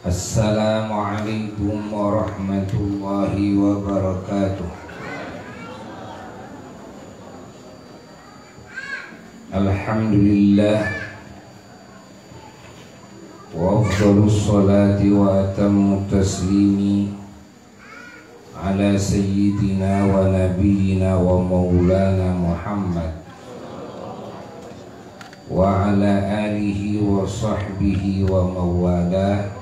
Assalamualaikum warahmatullahi wabarakatuh. Alhamdulillah wa afdhalus salati wa atammut taslimi ala sayyidina wa nabiyyina wa maulana Muhammad wa ala alihi wa sahbihi wa mawalah.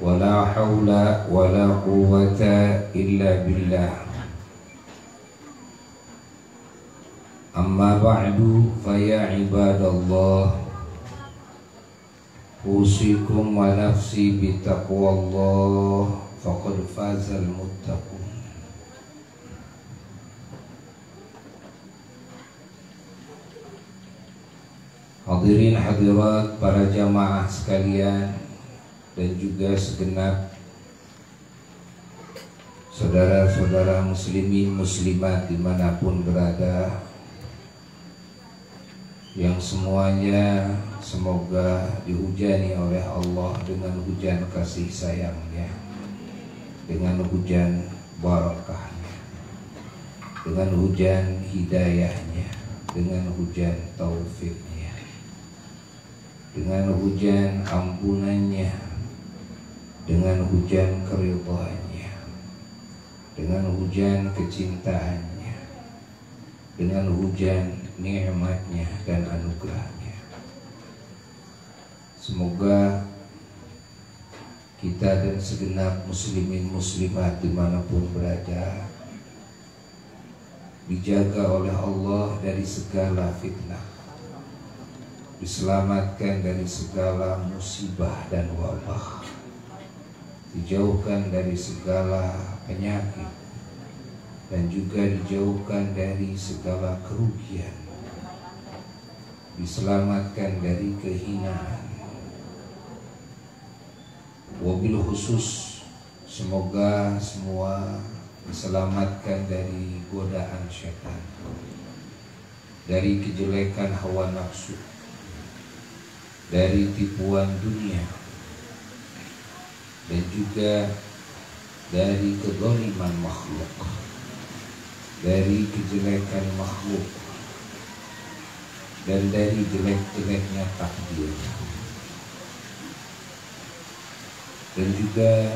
Wala hawla wala quwwata illa billah. Amma ba'du fa ya ibadallah, usikum wa nafsi bitaqwallah faqad fazal muttaqun. Hadirin hadirat para jamaah sekalian dan juga segenap saudara-saudara muslimin muslimat dimanapun berada, yang semuanya semoga dihujani oleh Allah dengan hujan kasih sayangnya, dengan hujan barakahnya, dengan hujan hidayahnya, dengan hujan taufiknya, dengan hujan ampunannya, dengan hujan keridhaannya, dengan hujan kecintaannya, dengan hujan nikmatnya dan anugerahnya. Semoga kita dan segenap muslimin muslimat dimanapun berada dijaga oleh Allah dari segala fitnah, diselamatkan dari segala musibah dan wabah, dijauhkan dari segala penyakit, dan juga dijauhkan dari segala kerugian, diselamatkan dari kehinaan. Wabil khusus semoga semua diselamatkan dari godaan syaitan, dari kejelekan hawa nafsu, dari tipuan dunia, dan juga dari kezaliman makhluk, dari kejelekan makhluk, dan dari jelek-jeleknya takdir. Dan juga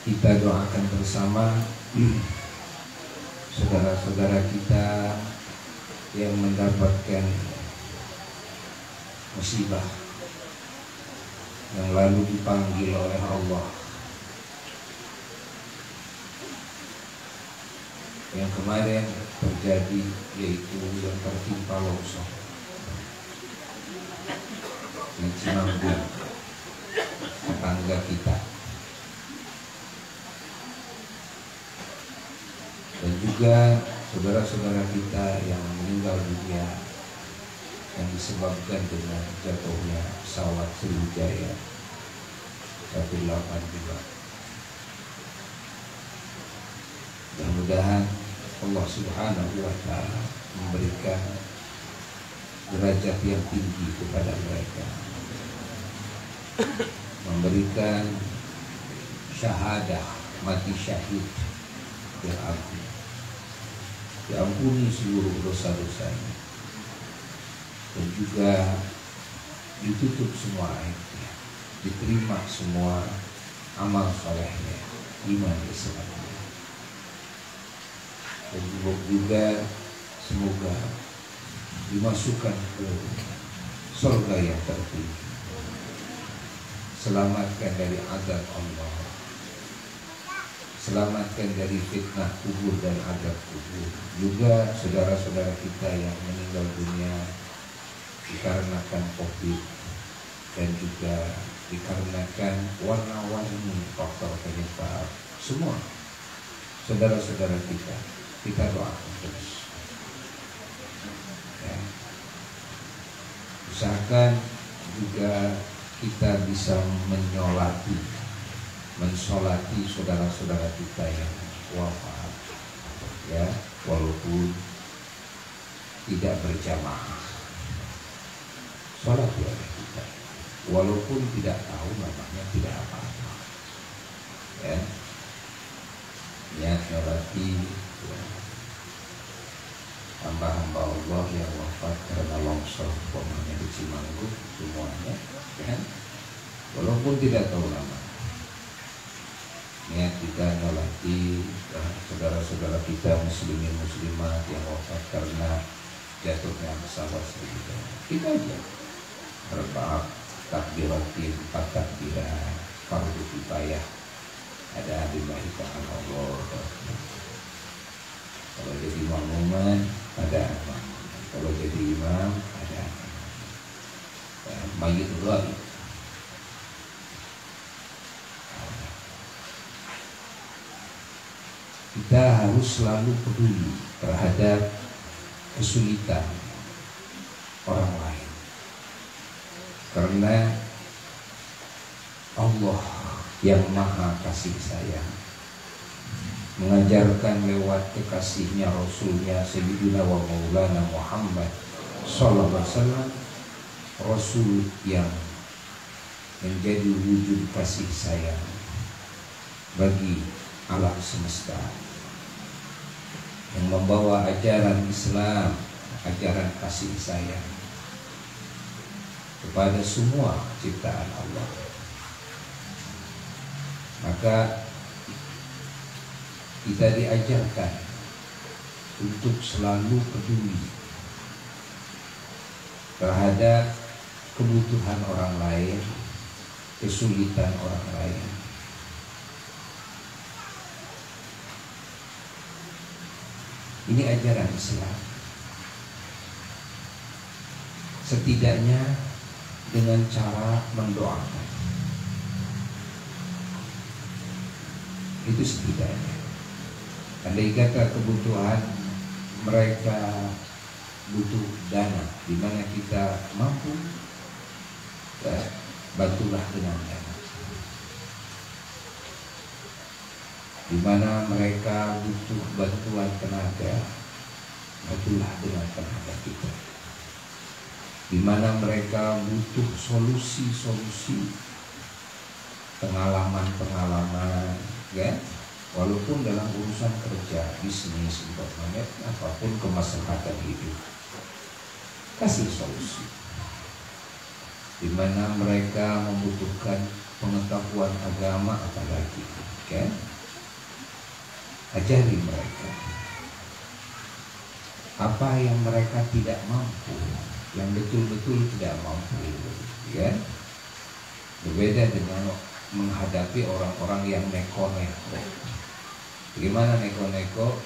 kita doakan bersama saudara-saudara kita yang mendapatkan musibah, yang lalu dipanggil oleh Allah, yang kemarin terjadi, yaitu yang tertimpa longsor di Cimanggung, tetangga kita, dan juga saudara-saudara kita yang meninggal dunia yang disebabkan dengan jatuhnya pesawat Sriwijaya 182. Mudah-mudahan Allah Subhanahu wa Ta'ala memberikan derajat yang tinggi kepada mereka, memberikan syahadah, mati syahid yang agung, diampuni seluruh dosa-dosanya, dan juga ditutup semua aibnya, diterima semua amal solehnya, iman Islamnya, dan juga semoga dimasukkan ke surga yang tertinggi, selamatkan dari azab Allah, selamatkan dari fitnah kubur dan azab kubur. Juga saudara-saudara kita yang meninggal dunia dikarenakan COVID dan juga dikarenakan warna-warni faktor penyebab, semua saudara-saudara kita doakan terus ya. Usahakan juga kita bisa mensolati saudara-saudara kita yang wafat ya, walaupun tidak berjamaah. Sholat oleh kita walaupun tidak tahu namanya tidak apa-apa. Ya, niat nyolati ya. Hamba-hamba Allah yang wafat karena longsor umpamanya di Cimanggu semuanya, kan? Walaupun tidak tahu nama, niat kita nyolati ya, saudara-saudara kita muslimin muslimat yang wafat karena jatuhnya pesawat segitu. Kita aja berbaik takbiratin 4 takbiran fardu kifayah ada di barisan Allah. Kalau jadi makmuman ada imam, kalau jadi imam ada mayyit ghaib. Kita harus selalu peduli terhadap kesulitan orang lain, karena Allah yang maha kasih sayang mengajarkan lewat kekasihnya Rasulnya Sayyidina wa Maulana Muhammad sallallahu alaihi wasallam, Rasul yang menjadi wujud kasih sayang bagi alam semesta, yang membawa ajaran Islam, ajaran kasih sayang kepada semua ciptaan Allah. Maka kita diajarkan untuk selalu peduli terhadap kebutuhan orang lain, kesulitan orang lain. Ini ajaran Islam. Setidaknya dengan cara mendoakan. Itu setidaknya. Andai kata kebutuhan mereka butuh dana, di mana kita mampu, ya, bantulah dengan dana. Di mana mereka butuh bantuan tenaga, bantulah dengan tenaga kita. Di mana mereka butuh solusi-solusi, pengalaman-pengalaman, ya. Walaupun dalam urusan kerja, bisnis, umpamanya apapun kemaslahatan hidup, kasih solusi. Di mana mereka membutuhkan pengetahuan agama apalagi, kan? Ajari mereka apa yang mereka tidak mampu, yang betul-betul tidak mampu, ya. Berbeda dengan menghadapi orang-orang yang neko-neko. Bagaimana neko-neko?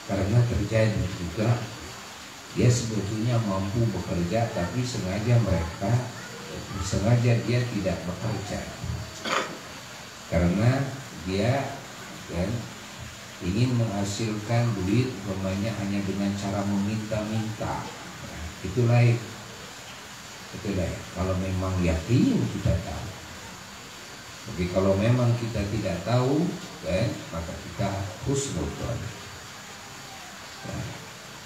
Karena terjadi juga dia sebetulnya mampu bekerja, tapi sengaja dia tidak bekerja karena dia kan ingin menghasilkan duit, umpamanya hanya dengan cara meminta-minta. Nah, itu lain. Kalau memang yakin kita tahu. Tapi kalau memang kita tidak tahu, kan, maka kita husnudzon. Nah,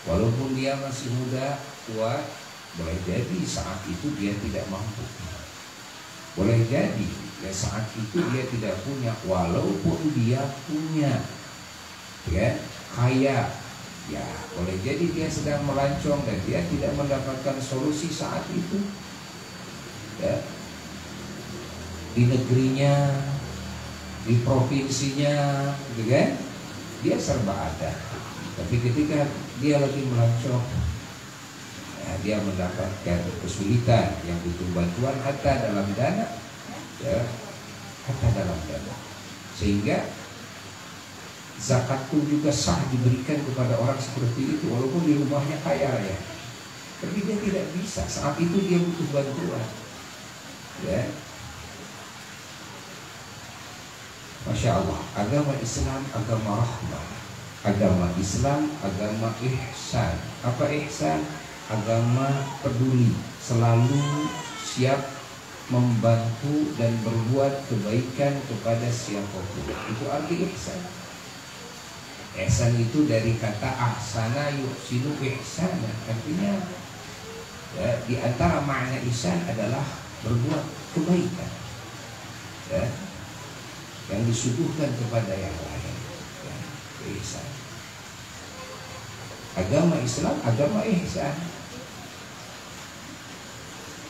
walaupun dia masih muda, kuat, boleh jadi saat itu dia tidak mampu. Boleh jadi ya saat itu dia tidak punya, walaupun dia punya, ya, kaya, ya boleh jadi dia sedang melancong dan dia tidak mendapatkan solusi saat itu, ya. Di negerinya, di provinsinya, gitu kan, dia serba ada. Tapi ketika dia lagi melancong, ya, dia mendapatkan kesulitan yang butuh bantuan hatta dalam dana, ya, hatta dalam dana. Sehingga zakat pun juga sah diberikan kepada orang seperti itu, walaupun di rumahnya kaya raya. Tapi dia tidak bisa, saat itu dia butuh bantuan, ya. Masya Allah, agama Islam agama rahmah, agama Islam agama ihsan. Apa ihsan? Agama peduli, selalu siap membantu dan berbuat kebaikan kepada siapapun. Itu arti ihsan. Ihsan itu dari kata ahsana yuhsinu ihsana, artinya Ya, di antara makna ihsan adalah berbuat kebaikan, ya, yang disuguhkan kepada yang lain, ya, ihsan. Agama Islam agama ihsan,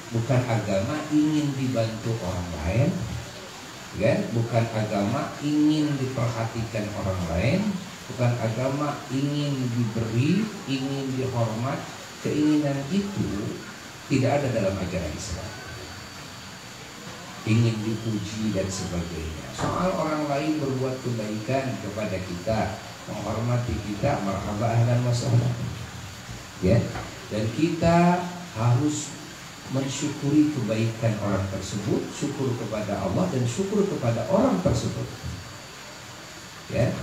bukan agama ingin dibantu orang lain, ya, bukan agama ingin diperhatikan orang lain, bukan agama ingin diberi, ingin dihormat. Keinginan itu tidak ada dalam ajaran Islam. Ingin dipuji dan sebagainya. Soal orang lain berbuat kebaikan kepada kita, menghormati kita, marhaba ahlan wa sahlan. Ya, dan kita harus mensyukuri kebaikan orang tersebut, syukur kepada Allah dan syukur kepada orang tersebut. Ya.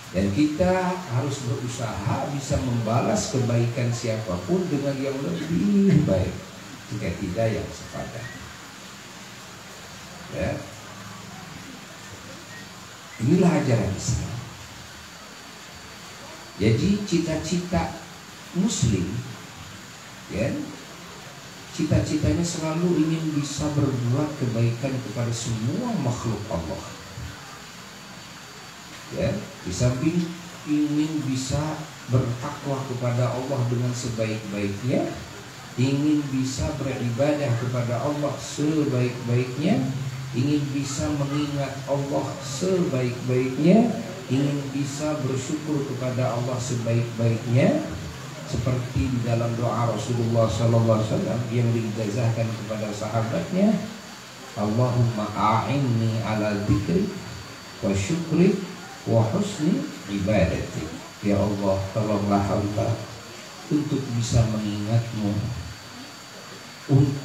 Dan kita harus berusaha bisa membalas kebaikan siapapun dengan yang lebih baik, jika tidak yang sepadan. Ya. Inilah ajaran Islam. Jadi cita-cita Muslim, ya, cita-citanya selalu ingin bisa berbuat kebaikan kepada semua makhluk Allah. Ya, di samping ingin bisa bertakwa kepada Allah dengan sebaik-baiknya, ingin bisa beribadah kepada Allah sebaik-baiknya, ingin bisa mengingat Allah sebaik-baiknya, ingin bisa bersyukur kepada Allah sebaik-baiknya, seperti di dalam doa Rasulullah SAW yang diijazahkan kepada sahabatnya, Allahumma a'inni ala dzikri wa syukri wa husni ibadati. Ya Allah, tolonglah hamba untuk bisa mengingatmu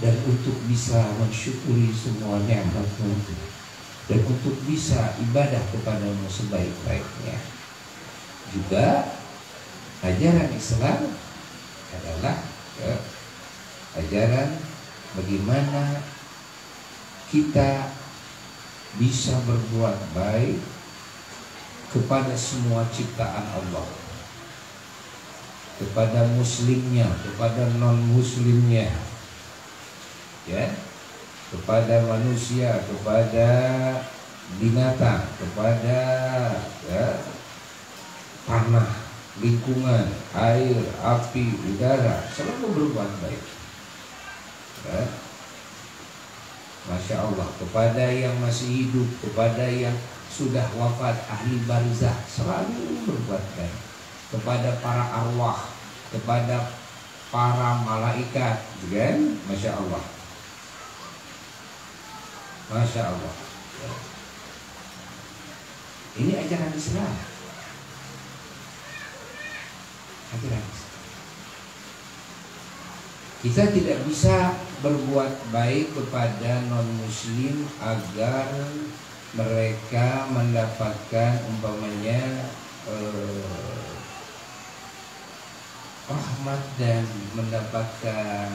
dan untuk bisa mensyukuri semua nikmat-Mu dan untuk bisa ibadah kepadamu sebaik-baiknya. Juga ajaran Islam adalah, ya, ajaran bagaimana kita bisa berbuat baik kepada semua ciptaan Allah, kepada muslimnya, kepada non-muslimnya, ya, kepada manusia, kepada binatang, kepada, ya, tanah, lingkungan, air, api, udara, selalu berbuat baik. Ya. Masya Allah, kepada yang masih hidup, kepada yang sudah wafat, ahli barzah, selalu berbuat baik. Kepada para arwah, kepada para malaikat, kan? Masya Allah, Masya Allah. Ini ajaran Islam. Ajaran Islam. Kita tidak bisa berbuat baik kepada non-muslim agar mereka mendapatkan umpamanya rahmat dan mendapatkan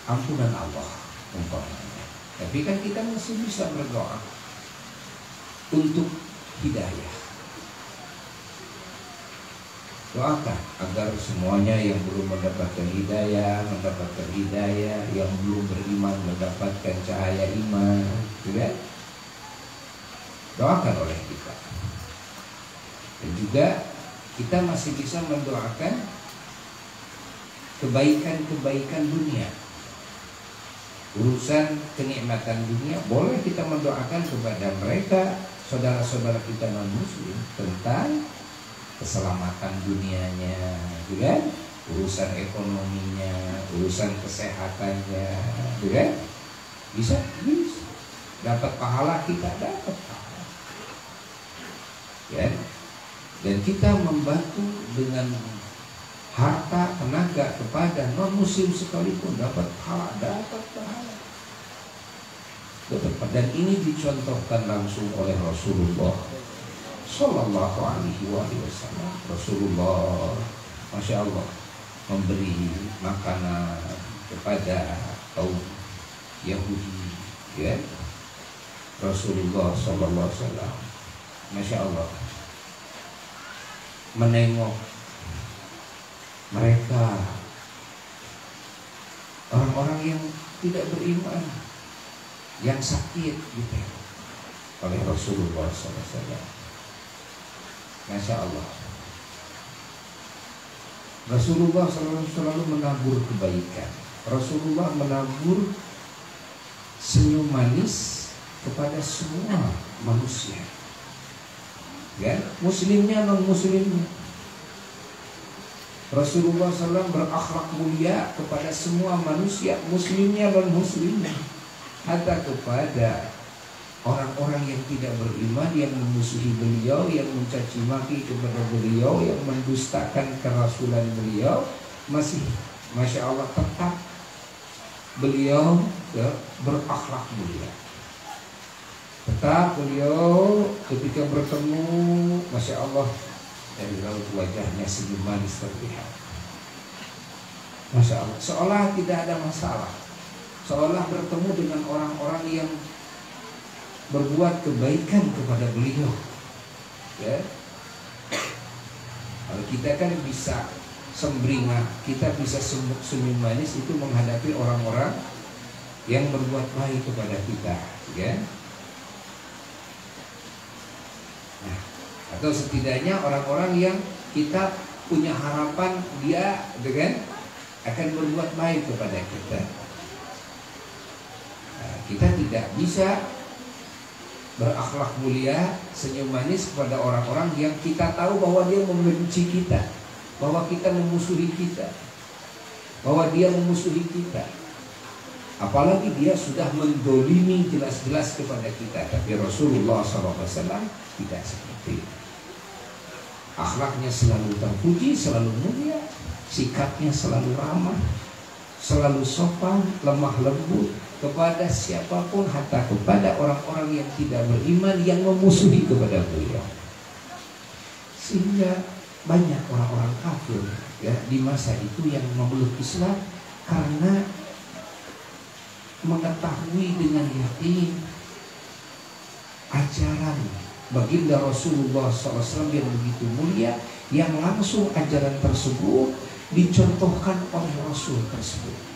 ampunan Allah umpamanya. Tapi kan kita masih bisa berdoa untuk hidayah. Doakan agar semuanya yang belum mendapatkan hidayah, yang belum beriman mendapatkan cahaya iman, juga doakan oleh kita. Dan juga kita masih bisa mendoakan kebaikan-kebaikan dunia. Urusan kenikmatan dunia boleh kita mendoakan kepada mereka, saudara-saudara kita non-muslim, tentang keselamatan dunianya, juga urusan ekonominya, urusan kesehatannya, juga bisa dapat pahala, kita dapat pahala, ya. Dan kita membantu dengan harta tenaga kepada non muslim sekalipun dapat pahala, dan ini dicontohkan langsung oleh Rasulullah Sallallahu Alaihi Wasallam. Rasulullah, Masya Allah, memberi makanan kepada kaum Yahudi, ya. Rasulullah Sallallahu Alaihi Wasallam, Masya Allah, menengok mereka orang-orang yang tidak beriman, yang sakit gitu oleh Rasulullah SAW. Masya Allah, Rasulullah selalu menabur kebaikan. Rasulullah menabur senyum manis kepada semua manusia, ya, muslimnya non muslimnya. Rasulullah SAW berakhlak mulia kepada semua manusia, muslimnya non muslimnya, hatta kepada orang-orang yang tidak beriman, yang memusuhi beliau, yang mencaci maki kepada beliau, yang mendustakan kerasulan beliau, masih Masya Allah tetap beliau berakhlak mulia. Tetap beliau ketika bertemu, Masya Allah, dari raut wajahnya senyum manis terlihat. Masya Allah, seolah tidak ada masalah, seolah bertemu dengan orang-orang yang berbuat kebaikan kepada beliau, ya. Kalau kita kan bisa sembringah, kita bisa senyum manis itu menghadapi orang-orang yang berbuat baik kepada kita, ya. Nah, atau setidaknya orang-orang yang kita punya harapan dia dengan akan berbuat baik kepada kita. Nah, kita tidak bisa berakhlak mulia, senyum manis kepada orang-orang yang kita tahu bahwa dia membenci kita, bahwa kita memusuhi kita, bahwa dia memusuhi kita. Apalagi dia sudah mendolimi jelas-jelas kepada kita. Tapi Rasulullah SAW tidak seperti itu. Akhlaknya selalu terpuji, selalu mulia, sikapnya selalu ramah, selalu sopan, lemah lembut kepada siapapun, hatta kepada orang-orang yang tidak beriman, yang memusuhi kepada beliau. Sehingga banyak orang-orang kafir, ya, di masa itu yang memeluk Islam karena mengetahui dengan yakin ajaran baginda Rasulullah SAW yang begitu mulia, yang langsung ajaran tersebut dicontohkan oleh Rasul tersebut.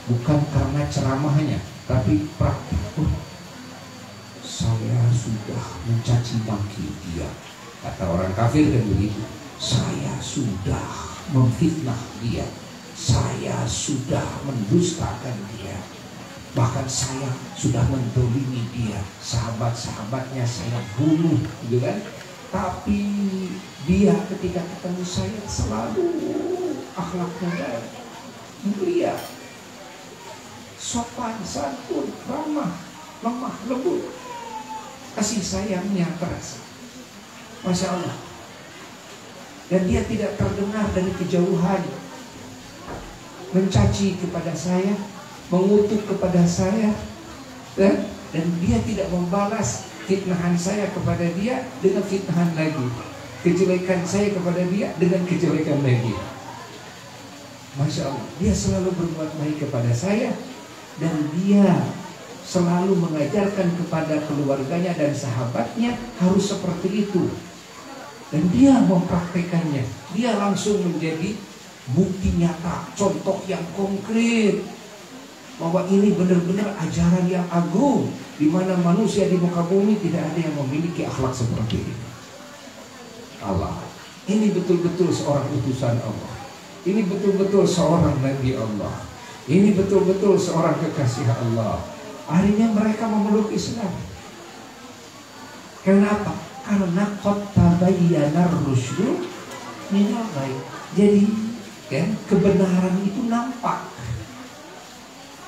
Bukan karena ceramahnya, tapi praktik. Saya sudah mencaci maki dia, kata orang kafir kan begitu. Saya sudah memfitnah dia, saya sudah mendustakan dia, bahkan saya sudah mendolimi dia, sahabat-sahabatnya saya bunuh, gitu kan? Tapi dia ketika ketemu saya selalu akhlaknya baik, mulia, sopan, santun, ramah, lemah, lembut, kasih sayangnya terasa. Masya Allah. Dan dia tidak terdengar dari kejauhan mencaci kepada saya, mengutuk kepada saya, dan dia tidak membalas fitnahan saya kepada dia dengan fitnahan lagi, kejelekan saya kepada dia dengan kejelekan lagi. Masya Allah, dia selalu berbuat baik kepada saya, dan dia selalu mengajarkan kepada keluarganya dan sahabatnya harus seperti itu. Dan dia mempraktekannya. Dia langsung menjadi bukti nyata, contoh yang konkret bahwa ini benar-benar ajaran yang agung, di mana manusia di muka bumi tidak ada yang memiliki akhlak seperti ini. Allah, ini betul-betul seorang utusan Allah. Ini betul-betul seorang Nabi Allah. Ini betul-betul seorang kekasih Allah. Akhirnya mereka memeluk Islam. Kenapa? Karena qad tabayyana ar-rusydu minal ghayy. Jadi kan kebenaran itu nampak.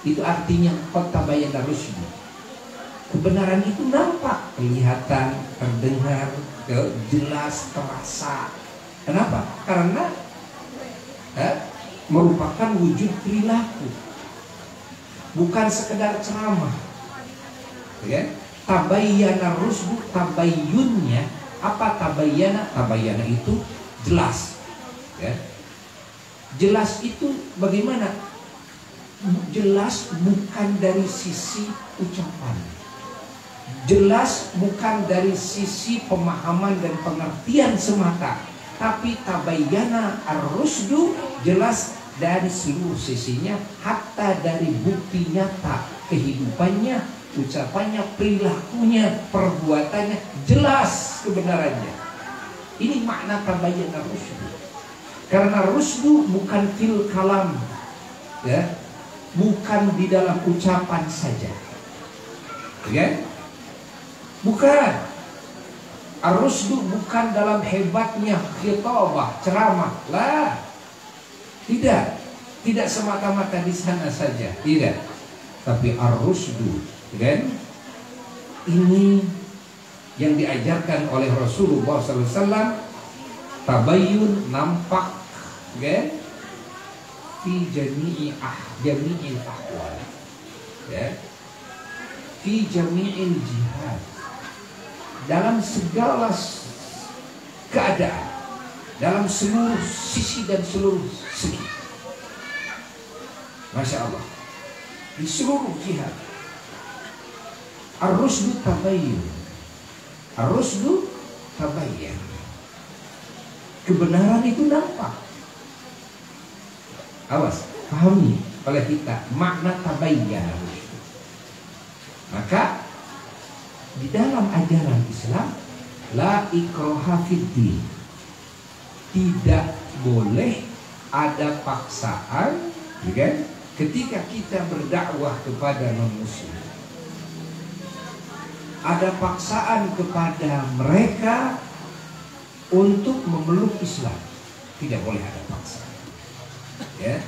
Itu artinya qad tabayyana ar-rusydu. Kebenaran itu nampak, kelihatan, terdengar, jelas, terasa. Kenapa? Karena merupakan wujud perilaku, bukan sekedar ceramah, ya. Tabayyana rusdu, tabayyunnya apa? Tabayyana itu jelas, ya. Jelas itu bagaimana? Jelas bukan dari sisi ucapan, jelas bukan dari sisi pemahaman dan pengertian semata, tapi tabayyana ar-rusdu jelas dari seluruh sisinya, hatta dari bukti nyata kehidupannya, ucapannya, perilakunya, perbuatannya, jelas kebenarannya. Ini makna tabayyana rusdu. Karena rusdu bukan fil kalam, ya, bukan di dalam ucapan saja, ya, bukan. Ar-rusdu bukan dalam hebatnya khitabah, ceramah, lah, tidak semata-mata di sana saja, tidak. Tapi ar-rusdu, kan, ini yang diajarkan oleh Rasulullah SAW, tabayyun, nampak, kan, fi jami'il ahwal, ya, fi jami'il jihad, dalam segala keadaan, dalam seluruh sisi dan seluruh segi. Masya Allah, di seluruh jihad. Ar-rusdu tabayyun, ar-rusdu tabayyan, kebenaran itu nampak. Awas, pahami oleh kita makna tabayyan. Maka di dalam ajaran Islam, la ikraha fiddin, tidak boleh ada paksaan, kan? Ketika kita berdakwah kepada non-muslim, ada paksaan kepada mereka untuk memeluk Islam, tidak boleh ada paksaan, ya.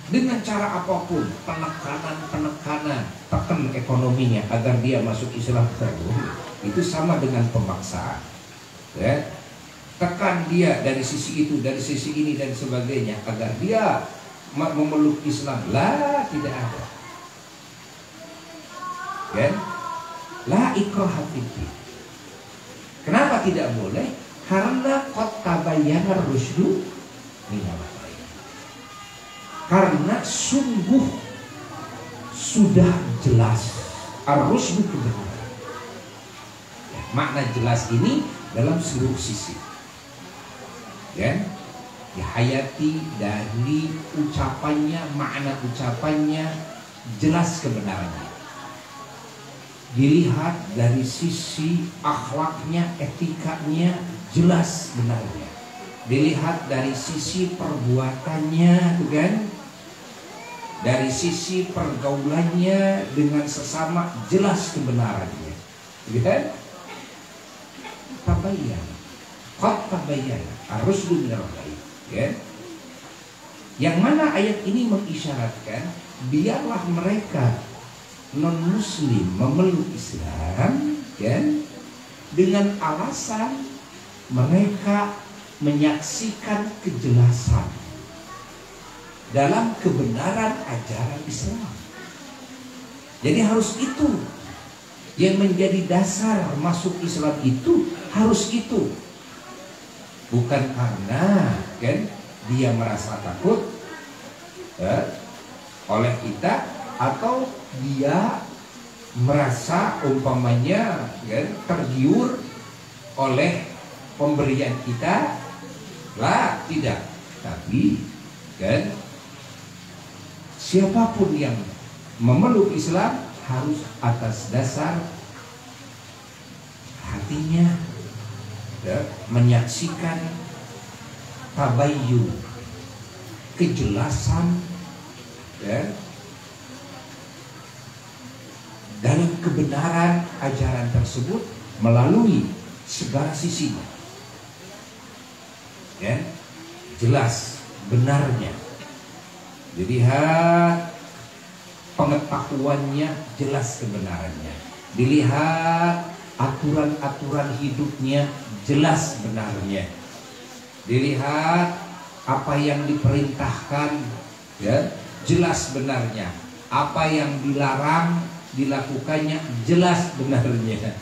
Dengan cara apapun, penekanan, tekan ekonominya agar dia masuk Islam terus, itu sama dengan pemaksaan, ya. Tekan dia dari sisi itu, dari sisi ini dan sebagainya agar dia memeluk Islam, lah, tidak ada, kan? La ikraha fiddin. Kenapa tidak boleh? Karena qad tabayyana rusdu minal ghayy. Karena sungguh sudah jelas ar-rusdu kebenaran. Ya, makna jelas ini dalam seluruh sisi, ya. Dihayati dari ucapannya, makna ucapannya jelas kebenarannya. Dilihat dari sisi akhlaknya, etikanya jelas benarnya. Dilihat dari sisi perbuatannya, kan? Dari sisi pergaulannya dengan sesama jelas kebenarannya, kan? Tabayyan, qad tabayyana ar-rusdu minal ghayy, kan? Yang mana ayat ini mengisyaratkan biarlah mereka non-muslim memeluk Islam, kan, dengan alasan mereka menyaksikan kejelasan dalam kebenaran ajaran Islam. Jadi harus itu yang menjadi dasar masuk Islam, itu harus itu. Bukan karena, kan, dia merasa takut oleh kita, atau dia merasa umpamanya, kan, tergiur oleh pemberian kita, lah, tidak. Tapi, kan, siapapun yang memeluk Islam harus atas dasar hatinya, ya, menyaksikan tabayyun, kejelasan, ya, dalam kebenaran ajaran tersebut melalui segala sisinya, ya, jelas benarnya. Dilihat pengetahuannya, jelas kebenarannya. Dilihat aturan-aturan hidupnya, jelas benarnya. Dilihat apa yang diperintahkan, ya, jelas benarnya. Apa yang dilarang dilakukannya, jelas benarnya.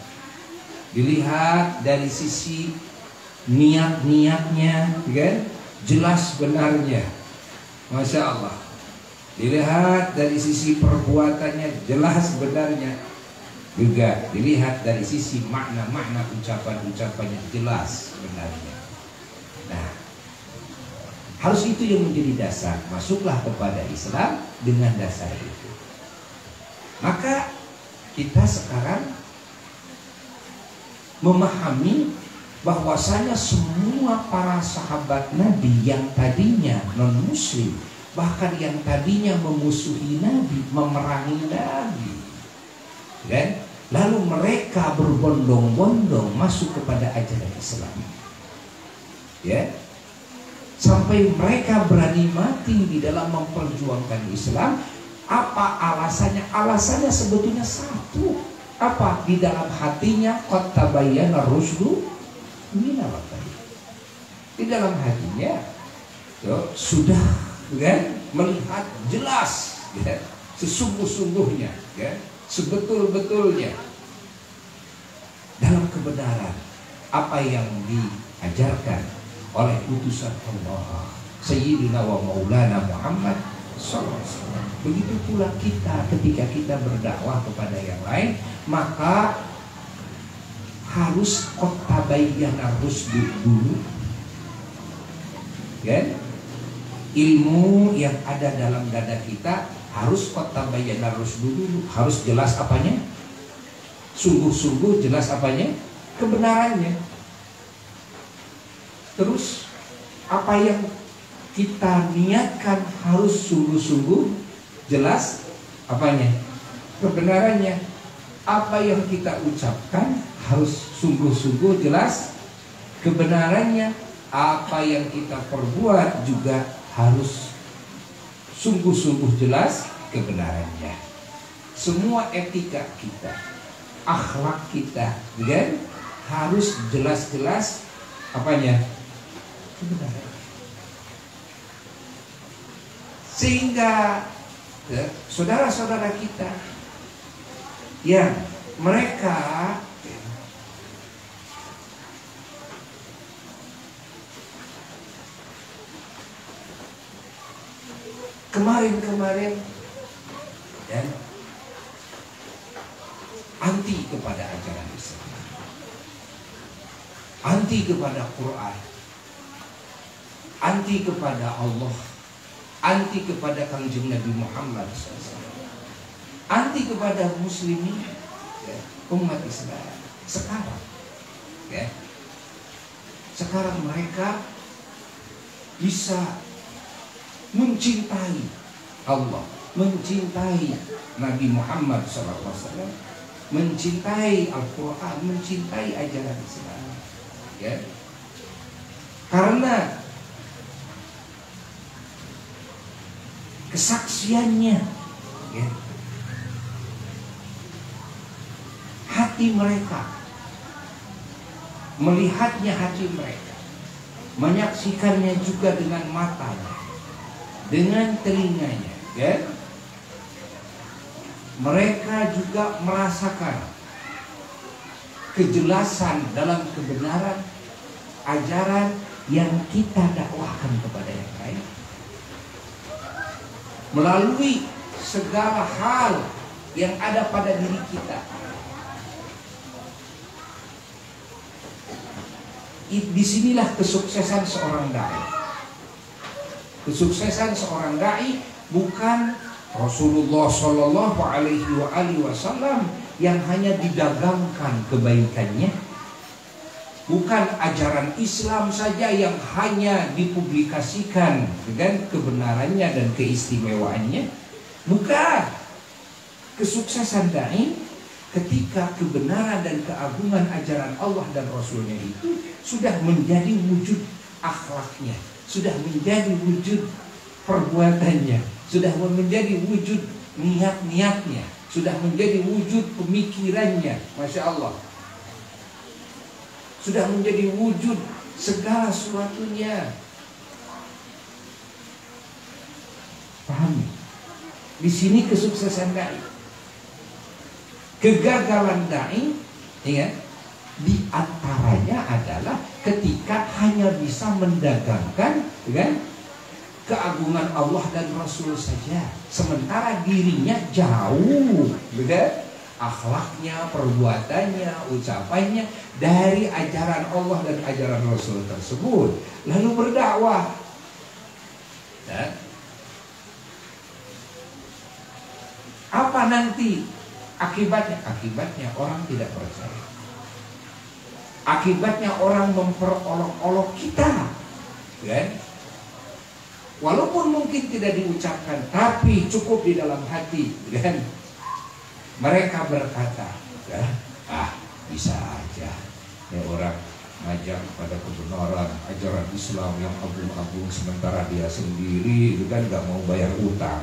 Dilihat dari sisi niat-niatnya, kan, jelas benarnya. Masya Allah. Dilihat dari sisi perbuatannya, jelas benarnya. juga dilihat dari sisi makna-makna ucapan-ucapan yang jelas sebenarnya. Nah, harus itu yang menjadi dasar. Masuklah kepada Islam dengan dasar itu. Maka kita sekarang memahami bahwasanya semua para sahabat Nabi yang tadinya non-muslim, bahkan yang tadinya memusuhi Nabi, memerangi Nabi, kan? Lalu mereka berbondong-bondong masuk kepada ajaran Islam, ya, sampai mereka berani mati di dalam memperjuangkan Islam. Apa alasannya? Alasannya sebetulnya satu. Apa? Di dalam hatinya qad tabayyana rusdu minal ghayy. Di dalam hatinya sudah, kan, melihat jelas, ya, sesungguh-sungguhnya, ya, sebetul-betulnya dalam kebenaran apa yang diajarkan oleh utusan Allah Sayyidina wa Maulana Muhammad SAW. Begitu pula kita ketika kita berdakwah kepada yang lain, maka harus qad tabayyana rusdu dulu, kan? Ilmu yang ada dalam dada kita harus qad tabayyana rusdu dulu, harus jelas apanya, sungguh-sungguh jelas apanya, kebenarannya. Terus apa yang kita niatkan harus sungguh-sungguh jelas apanya, kebenarannya. Apa yang kita ucapkan harus sungguh-sungguh jelas kebenarannya. Apa yang kita perbuat juga harus sungguh-sungguh jelas kebenarannya. Semua etika kita, akhlak kita, kan, harus jelas-jelas apanya, kebenaran. Sehingga ya, saudara-saudara kita yang mereka kemarin-kemarin dan anti kepada ajaran Islam, anti kepada Quran, anti kepada Allah, anti kepada Kanjeng Nabi Muhammad SAW, anti kepada muslimin, ya, umat Islam. Sekarang, ya, sekarang mereka bisa mencintai Allah, mencintai Nabi Muhammad SAW, mencintai Al-Quran, mencintai ajaran Islam, ya, karena kesaksiannya, ya, hati mereka, melihatnya hati mereka, menyaksikannya juga dengan matanya, dengan telinganya, ya. Mereka juga merasakan kejelasan dalam kebenaran ajaran yang kita dakwahkan kepada yang lain, melalui segala hal yang ada pada diri kita. Disinilah kesuksesan seorang dai. Kesuksesan seorang dai bukan Rasulullah Shallallahu Alaihi Wasallam yang hanya didagangkan kebaikannya, bukan ajaran Islam saja yang hanya dipublikasikan dengan kebenarannya dan keistimewaannya. Bukan. Kesuksesan dai ketika kebenaran dan keagungan ajaran Allah dan Rasulnya itu sudah menjadi wujud akhlaknya, sudah menjadi wujud perbuatannya, sudah menjadi wujud niat-niatnya, sudah menjadi wujud pemikirannya, Masya Allah, sudah menjadi wujud segala sesuatunya. Pahami? Di sini kesuksesan dai. Kegagalan dai, ingat, di antaranya adalah ketika hanya bisa mendagangkan, kan, keagungan Allah dan Rasul saja, sementara dirinya jauh, betul? akhlaknya, perbuatannya, ucapannya dari ajaran Allah dan ajaran Rasul tersebut, lalu berdakwah. Dan apa nanti akibatnya? Akibatnya orang tidak percaya. Akibatnya orang memperolok-olok kita, kan? Walaupun mungkin tidak diucapkan, tapi cukup di dalam hati, kan? Mereka berkata, ya, bisa aja ya orang ngajak pada kebenaran ajaran Islam yang agung-agung, sementara dia sendiri itu kan nggak mau bayar utang,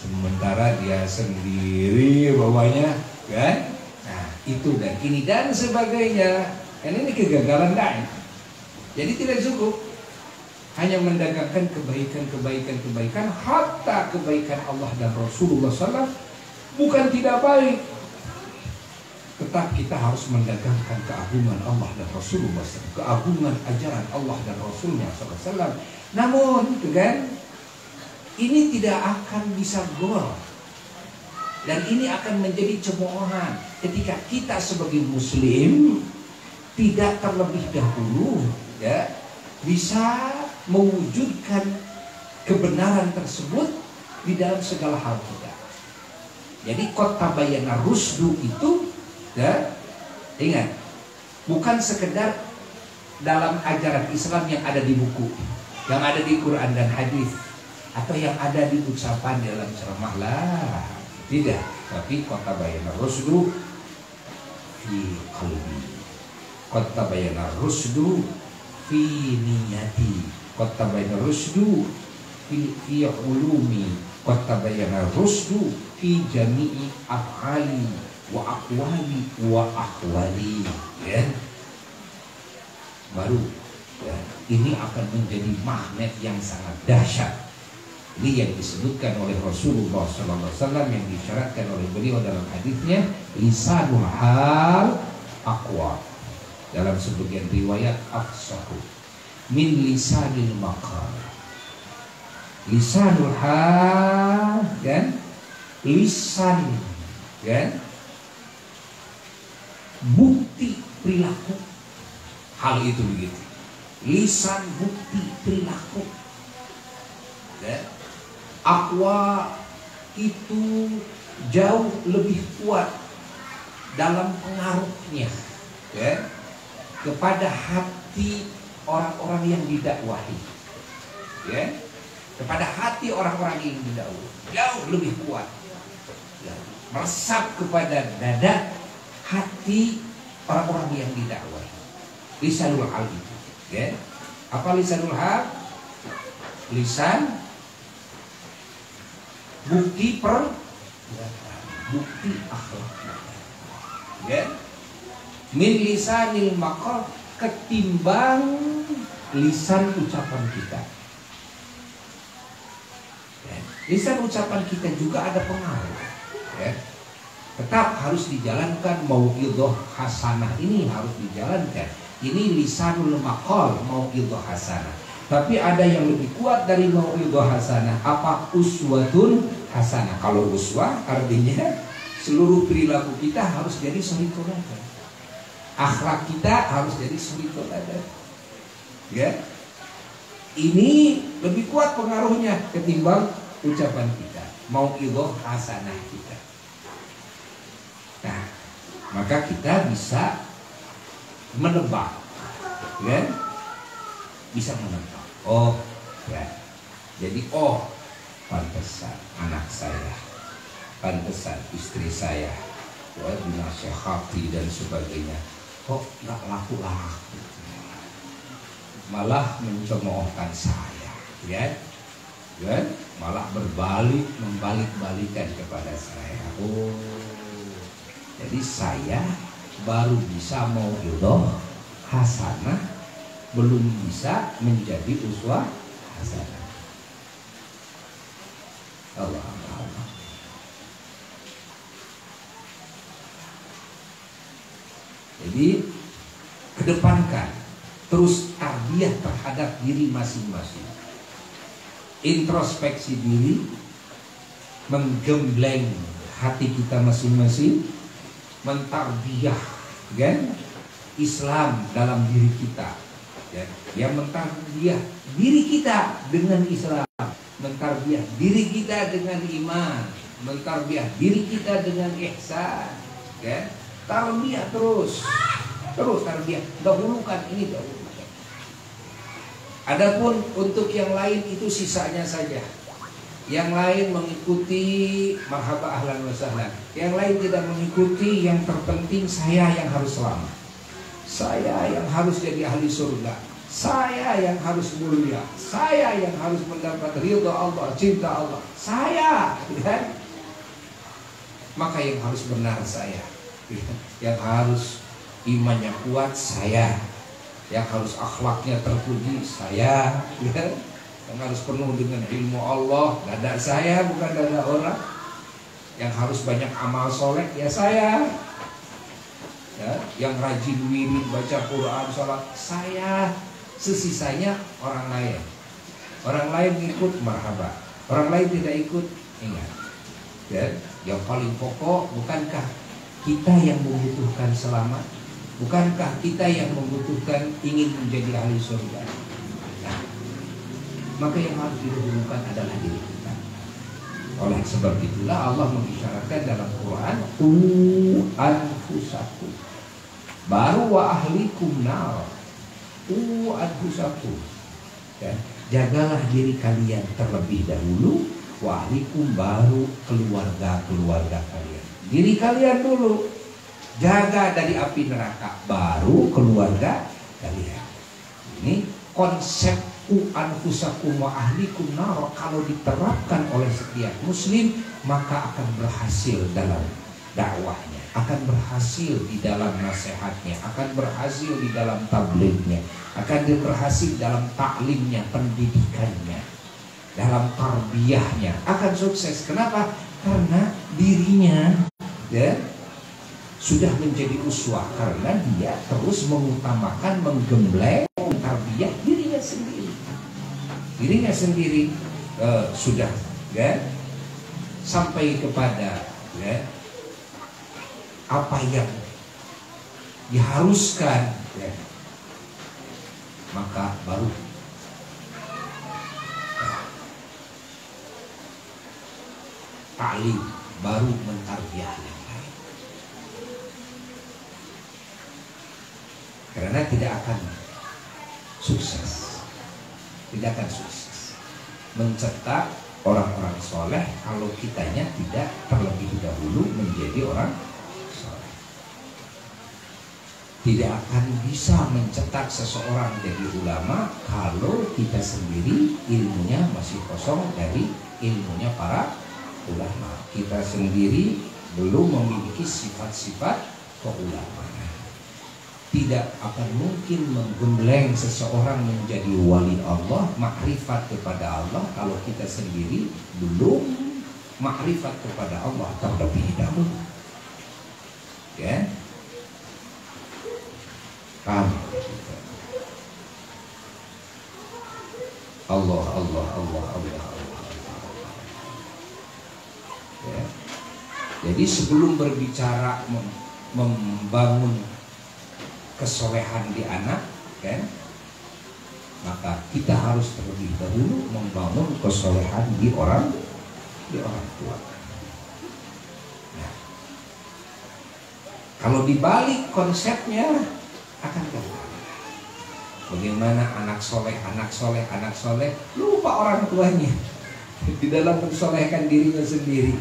sementara dia sendiri bawahnya, kan? Nah itu dan ini dan sebagainya. Ini kegagalan dakwah. Jadi tidak cukup hanya mendagangkan kebaikan, hatta kebaikan Allah dan Rasulullah SAW bukan tidak baik. Tetap kita harus mendagangkan keagungan Allah dan Rasulullah SAW, keagungan ajaran Allah dan Rasulnya SAW. Namun, kan, ini tidak akan bisa gol. Dan ini akan menjadi cemoohan ketika kita sebagai Muslim tidak terlebih dahulu, ya, bisa mewujudkan kebenaran tersebut di dalam segala hal kita. Jadi kota bayana rusdu itu, ya, ingat, bukan sekedar dalam ajaran Islam yang ada di buku, yang ada di Quran dan hadis, atau yang ada di ucapan dalam ceramah lah, tidak. Tapi kota bayana rusdu fi qalbi, kota bayana rusdu fi niyati, qad tabayyana rusdu fi ulumi, qad tabayyana rusdu fi jami'i af'ali wa aqwali wa ahwali, ya. Baru, ya, ini akan menjadi magnet yang sangat dahsyat. Ini yang disebutkan oleh Rasulullah SAW, yang disyaratkan oleh beliau dalam hadisnya, lisanul hal aqwa, dalam sebagian riwayat afsahu min lisanil maqal. Lisanul hal, kan, lisan, kan, bukti perilaku. Hal itu begitu. Lisan bukti perilaku. Dan aqwa itu jauh lebih kuat dalam pengaruhnya, ya, kepada hati orang-orang yang didakwahi, ya, kepada hati orang-orang yang didakwahi jauh lebih kuat, ya, meresap kepada dada hati orang-orang yang didakwahi. Lisanul hal itu, ya. Apa lisanul hal? Lisan bukti bukti akhlak, ya. Min lisanil maqal, ketimbang lisan ucapan kita. Ya. Lisan ucapan kita juga ada pengaruh, ya. Tetap harus dijalankan, mau'idhah hasanah ini harus dijalankan. Ini lisanul maqal, mau'idhah hasanah. Tapi ada yang lebih kuat dari mau'idhah hasanah. Apa? Uswatun hasanah. Kalau uswah artinya seluruh perilaku kita harus jadi suri tauladan. Akhlak kita harus jadi suri tauladan. Ya. Ini lebih kuat pengaruhnya ketimbang ucapan kita, mau'idhah hasanah kita. Nah, maka kita bisa menebak, ya, bisa menebak. Oh, ya. Jadi, oh, pantesan anak saya, pantesan istri saya, ya, dinasihati dan sebagainya, kok nggak laku-laku, malah mencemoohkan saya, ya, malah membalik-balikan kepada saya. Oh, jadi saya baru bisa mau'idhah hasanah, belum bisa menjadi uswah hasanah. Allah. Jadi kedepankan terus tarbiyah terhadap diri masing-masing, introspeksi diri, menggembleng hati kita masing-masing, mentarbiyah kan Islam dalam diri kita, ya, yang mentarbiyah diri kita dengan Islam, mentarbiyah diri kita dengan iman, mentarbiyah diri kita dengan ihsan, kan? Tarbiyah terus tarbiyah, dahulukan ini, dahulukan. Adapun untuk yang lain itu sisanya saja. Yang lain mengikuti marhaba ahlan wa sahlan. Yang lain tidak mengikuti, yang terpenting saya yang harus selamat. Saya yang harus jadi ahli surga. Saya yang harus mulia. Saya yang harus mendapat ridha Allah, cinta Allah. Saya, kan? Maka yang harus benar saya. Yang harus imannya kuat saya. Yang harus akhlaknya terpuji saya, kan? Yang harus penuh dengan ilmu Allah, dada saya bukan dada orang. Yang harus banyak amal soleh ya saya, ya. Yang rajin wirid, baca Quran, sholat saya. Sesisanya orang lain. Orang lain ikut marhaba, orang lain tidak ikut, ingat, ya. Yang paling pokok, bukankah kita yang membutuhkan selamat? Bukankah kita yang membutuhkan ingin menjadi ahli surga? Maka yang harus didahulukan adalah diri kita. Oleh sebab itulah Allah mengisyaratkan dalam Quran, anfusakum, baru wa ahlikum nar, anfusakum, ya, jagalah diri kalian terlebih dahulu, wa ahlikum, baru keluarga kalian. Diri kalian dulu, jaga dari api neraka, baru keluarga kalian. Ini konsep anfusakum wa ahlikum nar, kalau diterapkan oleh setiap muslim maka akan berhasil dalam dakwahnya, akan berhasil di dalam nasihatnya, akan berhasil di dalam tablignya, akan berhasil dalam taklimnya, pendidikannya, dalam tarbiyahnya, akan sukses. Kenapa? Karena dirinya, ya, sudah menjadi uswah, karena dia terus mengutamakan, menggembleng tarbiyah dirinya sendiri, sudah, ya, sampai kepada, ya, apa yang diharuskan, ya, maka baru ta'lim, baru mentarbiyah yang lain. Karena tidak akan sukses, mencetak orang-orang soleh kalau kitanya tidak terlebih dahulu menjadi orang soleh. Tidak akan bisa mencetak seseorang jadi ulama kalau kita sendiri ilmunya masih kosong dari ilmunya para ulama. Kita sendiri belum memiliki sifat-sifat keulamaan. Tidak akan mungkin menggembleng seseorang menjadi wali Allah, makrifat kepada Allah, kalau kita sendiri belum makrifat kepada Allah terlebih dahulu. Ya, paham? Allah. Ya. Jadi sebelum berbicara membangun kesolehan di anak, kan, maka kita harus terlebih dahulu membangun kesolehan di orang tua. Nah, kalau dibalik konsepnya akan gagal. Bagaimana anak soleh, lupa orang tuanya di dalam mensolehkan dirinya sendiri.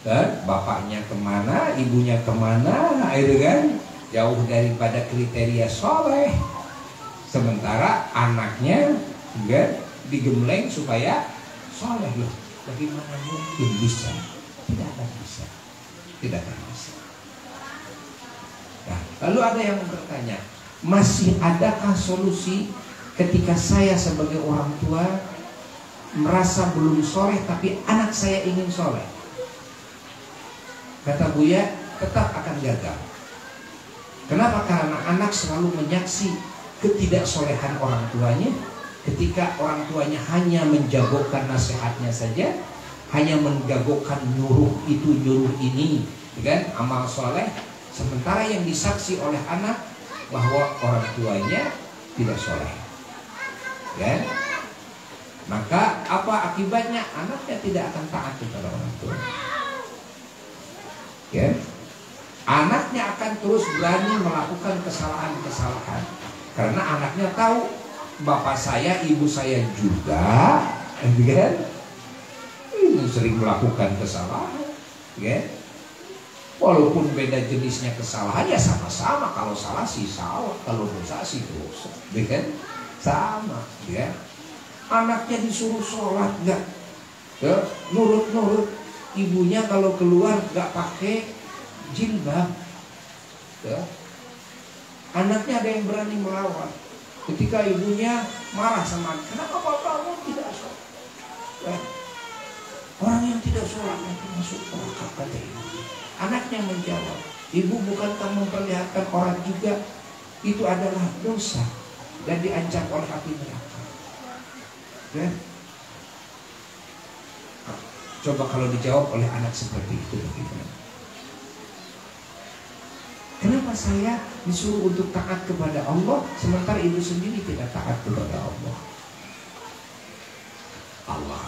Dan bapaknya kemana, ibunya kemana, itu kan jauh daripada kriteria soleh. Sementara anaknya juga digembleng supaya soleh. Loh, bagaimana mungkin bisa? Tidak akan bisa. Nah, lalu ada yang bertanya, masih adakah solusi ketika saya sebagai orang tua merasa belum soleh tapi anak saya ingin soleh? Kata Buya, tetap akan gagal. Kenapa? Karena anak selalu menyaksi ketidaksolehan orang tuanya. Ketika orang tuanya hanya menjagokan nasihatnya saja, hanya menjagokan nyuruh itu nyuruh ini, kan, amal soleh, sementara yang disaksi oleh anak bahwa orang tuanya tidak soleh, kan? Maka apa akibatnya? Anaknya tidak akan taat kepada orang tua, kan? Anaknya akan terus berani melakukan kesalahan-kesalahan karena anaknya tahu bapak saya, ibu saya juga, kan? Ini sering melakukan kesalahan, kan? Walaupun beda jenisnya kesalahan, ya sama-sama. Kalau salah sih salah, kalau dosa sih dosa, kan? Sama, ya. Anaknya disuruh sholat nggak, ya, nurut-nurut. Ibunya kalau keluar nggak pakai jilbab, ya. Anaknya ada yang berani melawan. Ketika ibunya marah sama, kenapa kamu tidak sholat? Ya. Orang yang tidak sholat nanti masuk neraka, kata ibu. Anaknya menjawab, ibu bukankah memperlihatkan orang juga itu adalah dosa dan diancam oleh api neraka? Ya? Coba kalau dijawab oleh anak seperti itu bagaimana? Kenapa saya disuruh untuk taat kepada Allah sementara ibu sendiri tidak taat kepada Allah? Allah.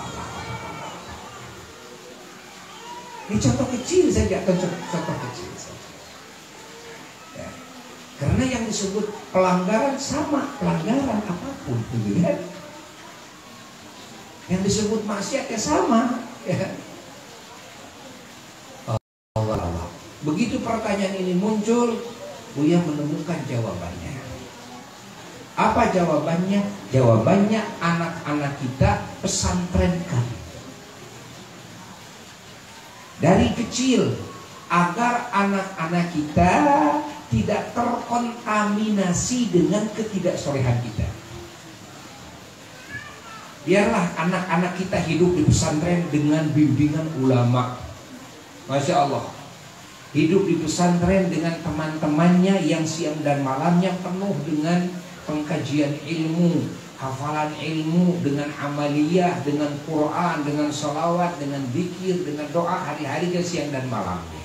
Ini contoh kecil saja, contoh kecil saja. Ya. Karena yang disebut pelanggaran sama, pelanggaran apapun, gitu kan? Yang disebut maksiat ya sama. Ya. Allah. Begitu pertanyaan ini muncul, Buya menemukan jawabannya. Apa jawabannya? Jawabannya anak-anak kita pesantrenkan dari kecil agar anak-anak kita tidak terkontaminasi dengan ketidaksolehan kita. Biarlah anak-anak kita hidup di pesantren dengan bimbingan ulama. Masya Allah. Hidup di pesantren dengan teman-temannya yang siang dan malamnya penuh dengan pengkajian ilmu, hafalan ilmu, dengan amaliyah, dengan Quran, dengan sholawat, dengan zikir, dengan doa hari-hari siang dan malamnya,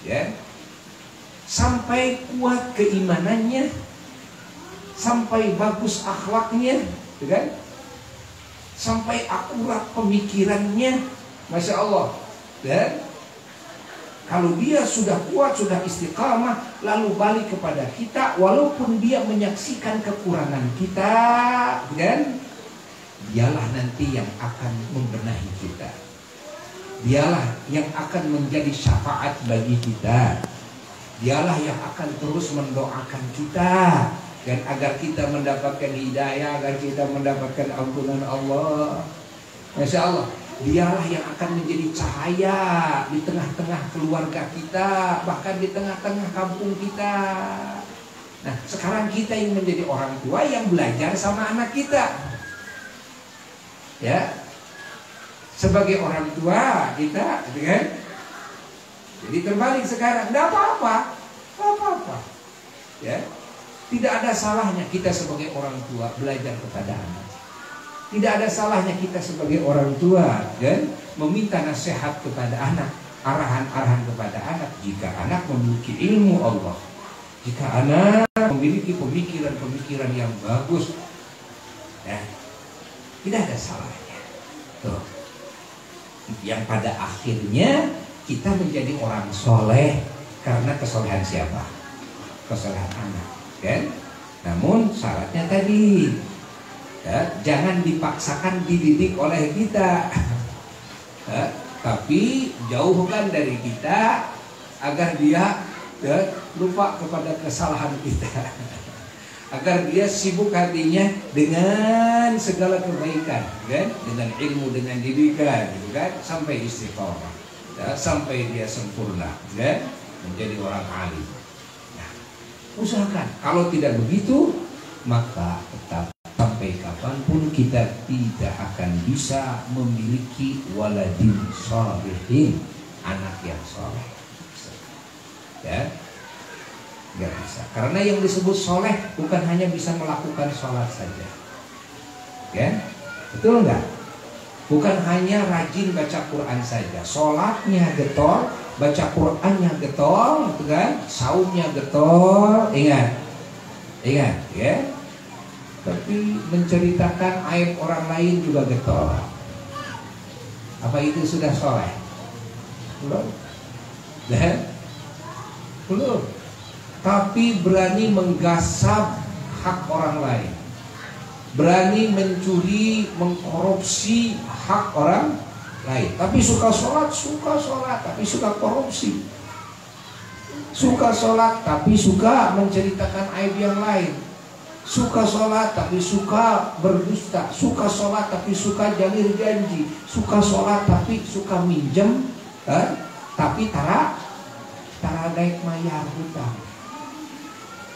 ya. Sampai kuat keimanannya, sampai bagus akhlaknya, kan? Sampai akurat pemikirannya, masya Allah. Dan kalau dia sudah kuat, sudah istiqamah, lalu balik kepada kita, walaupun dia menyaksikan kekurangan kita, dan dialah nanti yang akan membenahi kita. Dialah yang akan menjadi syafaat bagi kita. Dialah yang akan terus mendoakan kita, dan agar kita mendapatkan hidayah, agar kita mendapatkan ampunan Allah. Masya Allah. Dialah yang akan menjadi cahaya di tengah-tengah keluarga kita, bahkan di tengah-tengah kampung kita. Nah, sekarang kita yang menjadi orang tua yang belajar sama anak kita, ya. Sebagai orang tua kita, gitu kan? Jadi terbalik sekarang, tidak apa-apa, ya. Tidak ada salahnya kita sebagai orang tua belajar kepada anak. Tidak ada salahnya kita sebagai orang tua dan meminta nasihat kepada anak, arahan-arahan kepada anak jika anak memiliki ilmu Allah, jika anak memiliki pemikiran-pemikiran yang bagus, ya, tidak ada salahnya. Tuh. Yang pada akhirnya kita menjadi orang soleh karena kesolehan siapa? Kesolehan anak, kan? Namun syaratnya tadi, ya, jangan dipaksakan dididik oleh kita, ya, tapi jauhkan dari kita agar dia, ya, lupa kepada kesalahan kita, agar dia sibuk hatinya dengan segala kebaikan, kan? Dengan ilmu, dengan didikan, gitu kan? Sampai istiqomah, ya, sampai dia sempurna, kan? Menjadi orang alim. Nah, usahakan. Kalau tidak begitu, maka tetap sampai kapanpun kita tidak akan bisa memiliki waladin sholihin, anak yang soleh, ya, nggak bisa. Karena yang disebut soleh bukan hanya bisa melakukan sholat saja, ya, betul nggak? Bukan hanya rajin baca Quran saja, sholatnya getol, baca Qurannya getol, gitu kan? Saumnya getol, ingat ya. Tapi menceritakan aib orang lain juga getol. Apa itu sudah soleh? Belum. Belum. Tapi berani menggasap hak orang lain, berani mencuri, mengkorupsi hak orang lain. Tapi suka sholat, tapi suka korupsi. Suka sholat, tapi suka menceritakan aib yang lain. Suka sholat, tapi suka berdusta. Suka sholat, tapi suka jalin janji. Suka sholat, tapi suka minjem, tapi tara naik mayar hutang.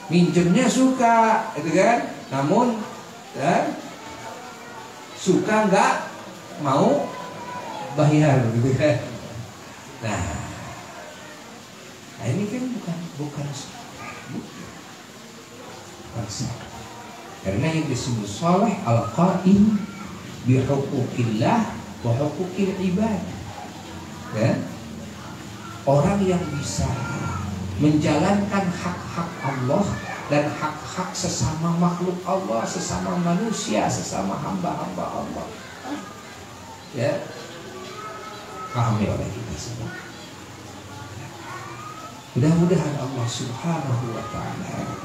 Minjemnya suka, gitu kan? Namun suka nggak mau bayar, gitu kan? Nah ini kan bukan karena yang disebut soleh al-qaim bihuquqillah wa huquqil ibad. Ya? Orang yang bisa menjalankan hak-hak Allah dan hak-hak sesama makhluk Allah, sesama manusia, sesama hamba-hamba Allah, ya, pahami oleh kita semua. Mudah-mudahan Allah Subhanahu wa ta'ala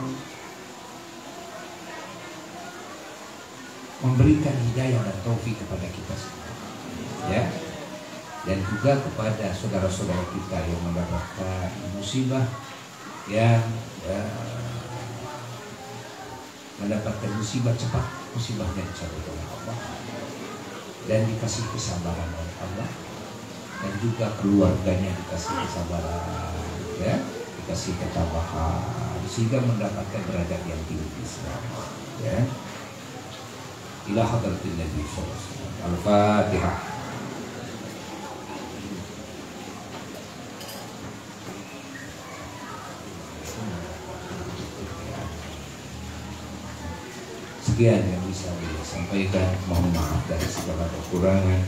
memberikan hidayah dan taufik kepada kita semua, ya, dan juga kepada saudara-saudara kita yang mendapatkan musibah, yang mendapatkan musibah, cepat musibahnya dicabut oleh Allah dan dikasih kesabaran oleh Allah, dan juga keluarganya dikasih kesabaran, ya, dikasih ketabahan, sehingga mendapatkan derajat yang tinggi, ya. Ila hadratin Nabi sallallahu alaihi wasallam. Al-Fatihah. Sekian yang bisa saya sampaikan, mohon maaf dari segala kekurangan.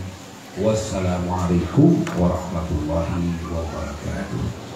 Wassalamualaikum warahmatullahi wabarakatuh.